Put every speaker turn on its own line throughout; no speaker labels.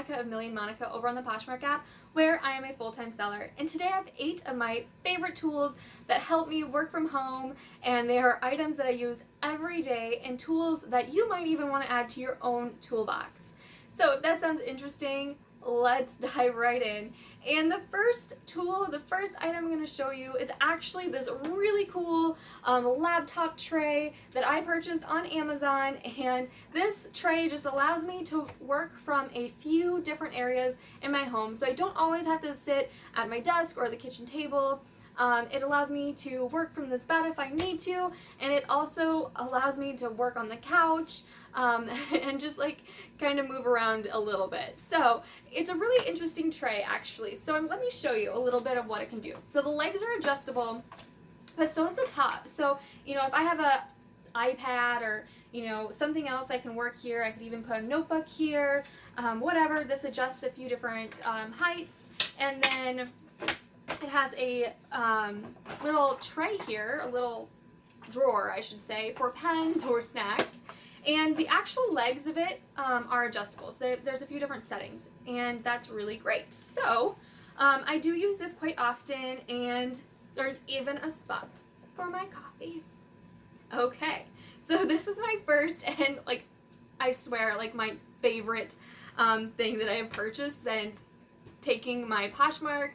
Monica of Million Monica over on the Poshmark app, where I am a full-time seller. And today I have 8 of my favorite tools that help me work from home, and they are items that I use every day and tools that you might even want to add to your own toolbox. So if that sounds interesting, let's dive right in. And the first tool, the first item I'm going to show you is actually this really cool laptop tray that I purchased on Amazon. And this tray just allows me to work from a few different areas in my home. So I don't always have to sit at my desk or the kitchen table. It allows me to work from this bed if I need to, and it also allows me to work on the couch and just like kind of move around a little bit. So it's a really interesting tray actually. So let me show you a little bit of what it can do. So the legs are adjustable, but so is the top. So, you know, if I have a iPad or, you know, something else, I can work here. I could even put a notebook here, whatever. This adjusts a few different heights, and then it has a little tray here, a little drawer, I should say, for pens or snacks. And the actual legs of it are adjustable. So there's a few different settings, and that's really great. So I do use this quite often, and there's even a spot for my coffee. Okay, so this is my first and, like, I swear, like, my favorite thing that I have purchased since taking my Poshmark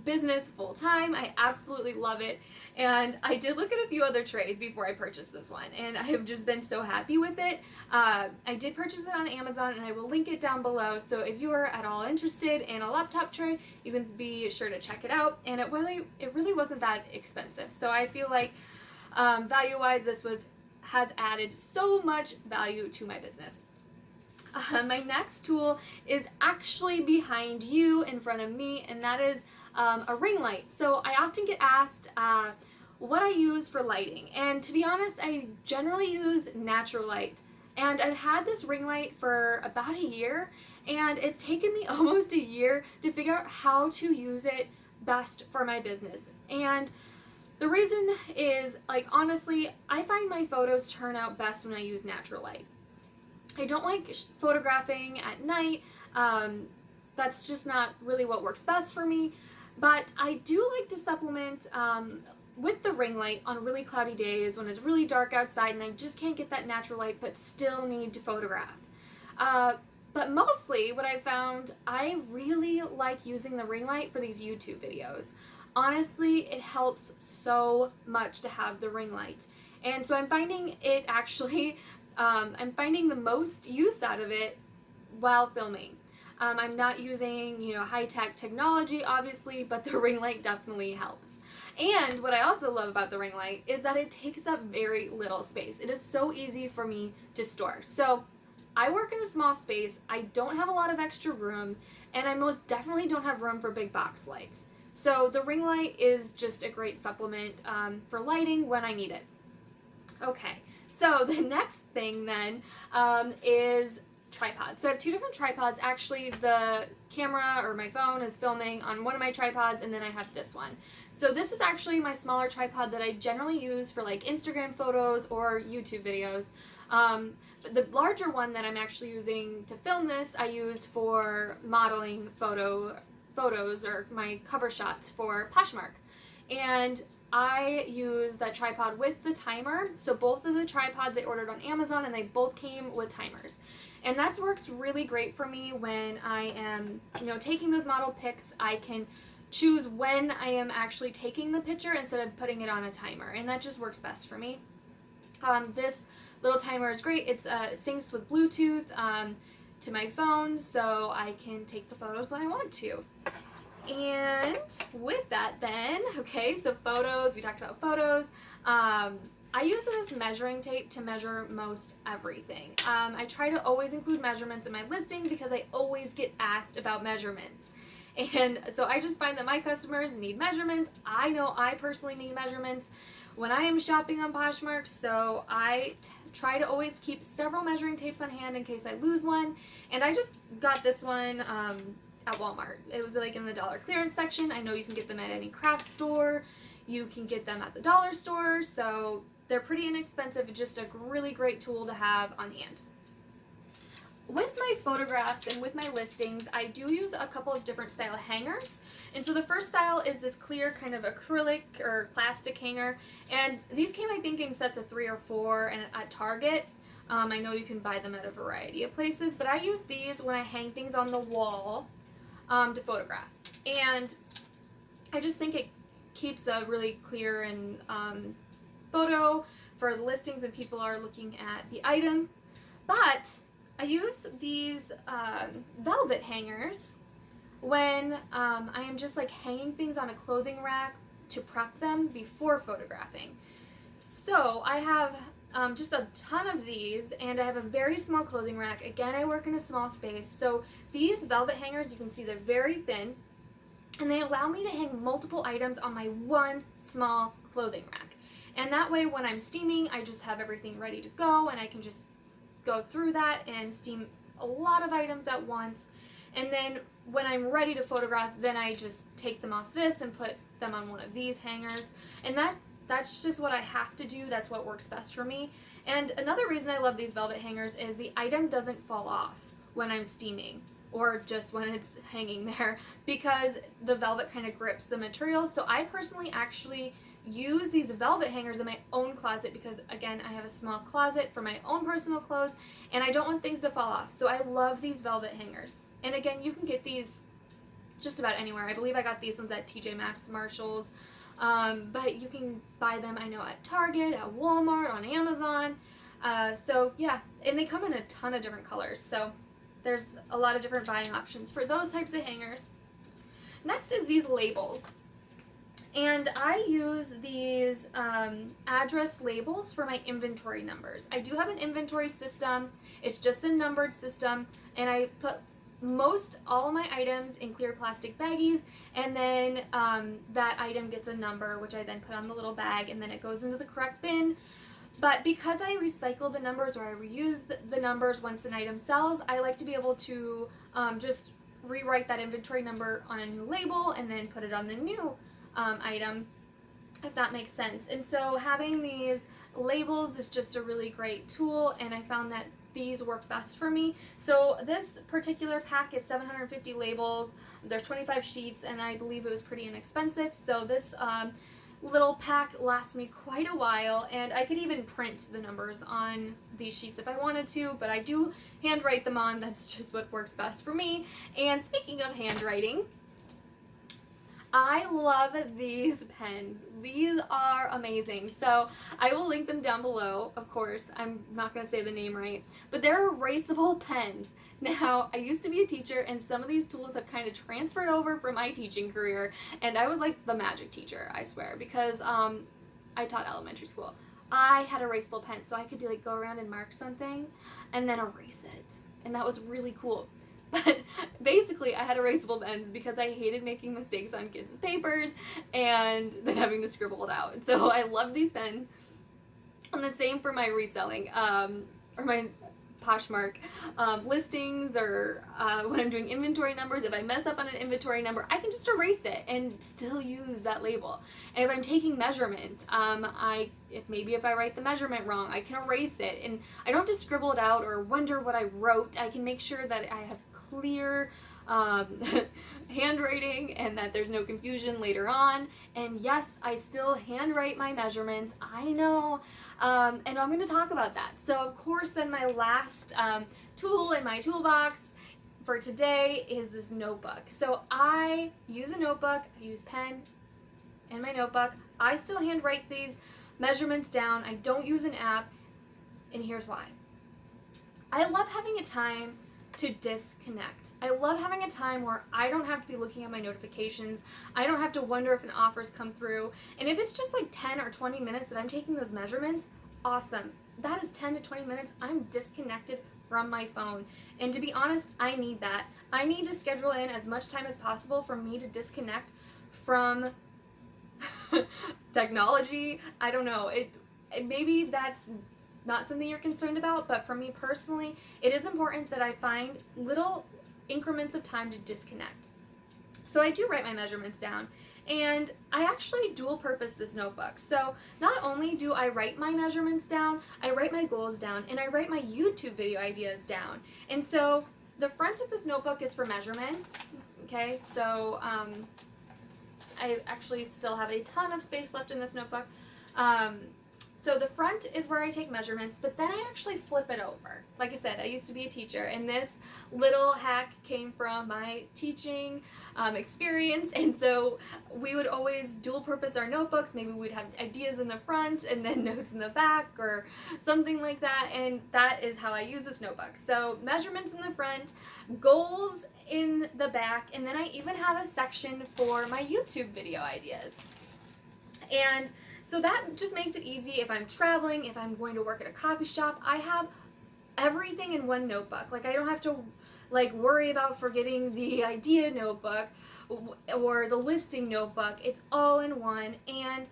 business full time. I absolutely love it, and I did look at a few other trays before I purchased this one, and I have just been so happy with it. I did purchase it on Amazon, and I will link it down below, so if you are at all interested in a laptop tray, you can be sure to check it out. And it really wasn't that expensive, so I feel like value wise this has added so much value to my business. My next tool is actually behind you in front of me, and that is a ring light. So I often get asked what I use for lighting, and to be honest, I generally use natural light. And I've had this ring light for about a year, and it's taken me almost a year to figure out how to use it best for my business. And the reason is, like, honestly, I find my photos turn out best when I use natural light. I don't like photographing at night. That's just not really what works best for me. But I do like to supplement with the ring light on really cloudy days when it's really dark outside and I just can't get that natural light but still need to photograph. But mostly what I found, I really like using the ring light for these YouTube videos. Honestly, it helps so much to have the ring light. And so I'm finding it actually I'm finding the most use out of it while filming. I'm not using, you know, high-tech technology, obviously, but the ring light definitely helps. And what I also love about the ring light is that it takes up very little space. It is so easy for me to store. So I work in a small space, I don't have a lot of extra room, and I most definitely don't have room for big box lights. So the ring light is just a great supplement for lighting when I need it. Okay. So the next thing then is tripods. So I have 2 different tripods. Actually, the camera or my phone is filming on one of my tripods, and then I have this one. So this is actually my smaller tripod that I generally use for like Instagram photos or YouTube videos. But the larger one that I'm actually using to film this, I use for modeling photos or my cover shots for Poshmark. And I use that tripod with the timer. So both of the tripods I ordered on Amazon, and they both came with timers. And that works really great for me when I am, you know, taking those model pics. I can choose when I am actually taking the picture instead of putting it on a timer, and that just works best for me. This little timer is great. It syncs with Bluetooth to my phone, so I can take the photos when I want to. And with that then, okay, so photos, we talked about photos. I use this measuring tape to measure most everything. I try to always include measurements in my listing because I always get asked about measurements. And so I just find that my customers need measurements. I know I personally need measurements when I am shopping on Poshmark, so I try to always keep several measuring tapes on hand in case I lose one. And I just got this one at Walmart. It was like in the dollar clearance section. I know you can get them at any craft store. You can get them at the dollar store. So they're pretty inexpensive. Just a really great tool to have on hand. with my photographs and with my listings, I do use a couple of different style hangers. And so the first style is this clear kind of acrylic or plastic hanger. And these came, I think, in sets of 3 or 4 and at Target. I know you can buy them at a variety of places, but I use these when I hang things on the wall to photograph. And I just think it keeps a really clear and photo for the listings when people are looking at the item. But I use these velvet hangers when I am just like hanging things on a clothing rack to prep them before photographing. So I have just a ton of these, and I have a very small clothing rack. Again, I work in a small space, so these velvet hangers, you can see they're very thin, and they allow me to hang multiple items on my one small clothing rack. And that way, when I'm steaming, I just have everything ready to go, and I can just go through that and steam a lot of items at once. And then when I'm ready to photograph, then I just take them off this and put them on one of these hangers. And that's just what I have to do. That's what works best for me. And another reason I love these velvet hangers is the item doesn't fall off when I'm steaming or just when it's hanging there, because the velvet kind of grips the material. So I personally actually use these velvet hangers in my own closet because, again, I have a small closet for my own personal clothes and I don't want things to fall off. So I love these velvet hangers. And again, you can get these just about anywhere. I believe I got these ones at TJ Maxx, Marshalls. But you can buy them, I know, at Target, at Walmart, on Amazon. So yeah, and they come in a ton of different colors. So there's a lot of different buying options for those types of hangers. Next is these labels. And I use these address labels for my inventory numbers. I do have an inventory system. It's just a numbered system, and I put most all of my items in clear plastic baggies, and then that item gets a number, which I then put on the little bag, and then it goes into the correct bin. But because I recycle the numbers or I reuse the numbers once an item sells, I like to be able to just rewrite that inventory number on a new label and then put it on the new item, if that makes sense. And so having these labels is just a really great tool, and I found that these work best for me. So this particular pack is 750 labels. There's 25 sheets, and I believe it was pretty inexpensive. So this little pack lasts me quite a while, and I could even print the numbers on these sheets if I wanted to, but I do handwrite them on. That's just what works best for me. And speaking of handwriting, I love these pens. These are amazing. So I will link them down below. Of course, I'm not going to say the name right, but they're erasable pens. Now, I used to be a teacher, and some of these tools have kind of transferred over from my teaching career, and I was like the magic teacher, I swear, because I taught elementary school. I had erasable pens, so I could be like, go around and mark something and then erase it, and that was really cool. But basically, I had erasable pens because I hated making mistakes on kids' papers and then having to scribble it out. And so I love these pens. And the same for my reselling, or my Poshmark listings, or when I'm doing inventory numbers. If I mess up on an inventory number, I can just erase it and still use that label. And if I'm taking measurements, if I write the measurement wrong, I can erase it, and I don't have to scribble it out or wonder what I wrote. I can make sure that I have clear handwriting and that there's no confusion later on. And yes, I still handwrite my measurements, I know, and I'm going to talk about that. So of course, then my last tool in my toolbox for today is this notebook. So I use a notebook, I use pen in my notebook. I still handwrite these measurements down. I don't use an app, and here's why. I love having a time to disconnect. I love having a time where I don't have to be looking at my notifications. I don't have to wonder if an offer's come through. And if it's just like 10 or 20 minutes that I'm taking those measurements, awesome. That is 10 to 20 minutes I'm disconnected from my phone. And to be honest, I need that. I need to schedule in as much time as possible for me to disconnect from technology. I don't know. Maybe that's not something you're concerned about, but for me personally, it is important that I find little increments of time to disconnect. So I do write my measurements down, And I actually dual purpose this notebook. So not only do I write my measurements down, I write my goals down, and I write my YouTube video ideas down. And so the front of this notebook is for measurements. Okay, so I actually still have a ton of space left in this notebook. So the front is where I take measurements, but then I actually flip it over. Like I said, I used to be a teacher, and this little hack came from my teaching experience. And so we would always dual purpose our notebooks. Maybe we'd have ideas in the front and then notes in the back or something like that. And that is how I use this notebook. So measurements in the front, goals in the back, and then I even have a section for my YouTube video ideas. And so that just makes it easy if I'm traveling, if I'm going to work at a coffee shop. I have everything in one notebook. Like, I don't have to worry about forgetting the idea notebook or the listing notebook. It's all in one. And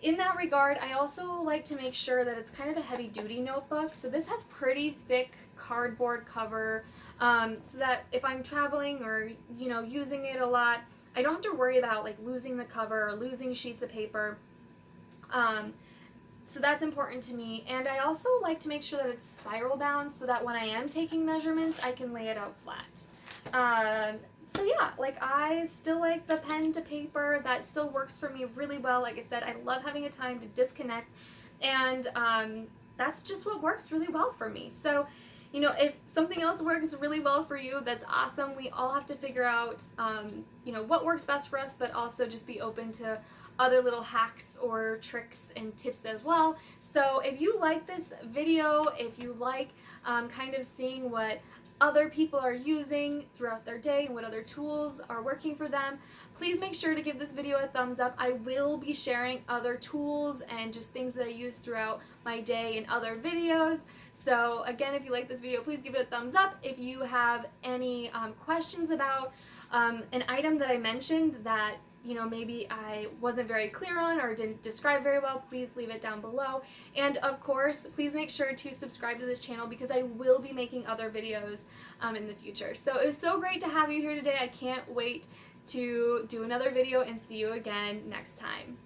in that regard, I also like to make sure that it's kind of a heavy duty notebook. So this has pretty thick cardboard cover, so that if I'm traveling or, using it a lot, I don't have to worry about losing the cover or losing sheets of paper. So that's important to me. And I also like to make sure that it's spiral bound so that when I am taking measurements, I can lay it out flat. So yeah, I still like the pen to paper. That still works for me really well. Like I said, I love having a time to disconnect, and that's just what works really well for me. So, if something else works really well for you, that's awesome. We all have to figure out, what works best for us, but also just be open to other little hacks or tricks and tips as well. So if you like this video, if you like kind of seeing what other people are using throughout their day and what other tools are working for them, please make sure to give this video a thumbs up. I will be sharing other tools and just things that I use throughout my day in other videos. So again, if you like this video, please give it a thumbs up. If you have any questions about an item that I mentioned that maybe I wasn't very clear on or didn't describe very well, please leave it down below. And of course, please make sure to subscribe to this channel because I will be making other videos in the future. So it was so great to have you here today. I can't wait to do another video and see you again next time.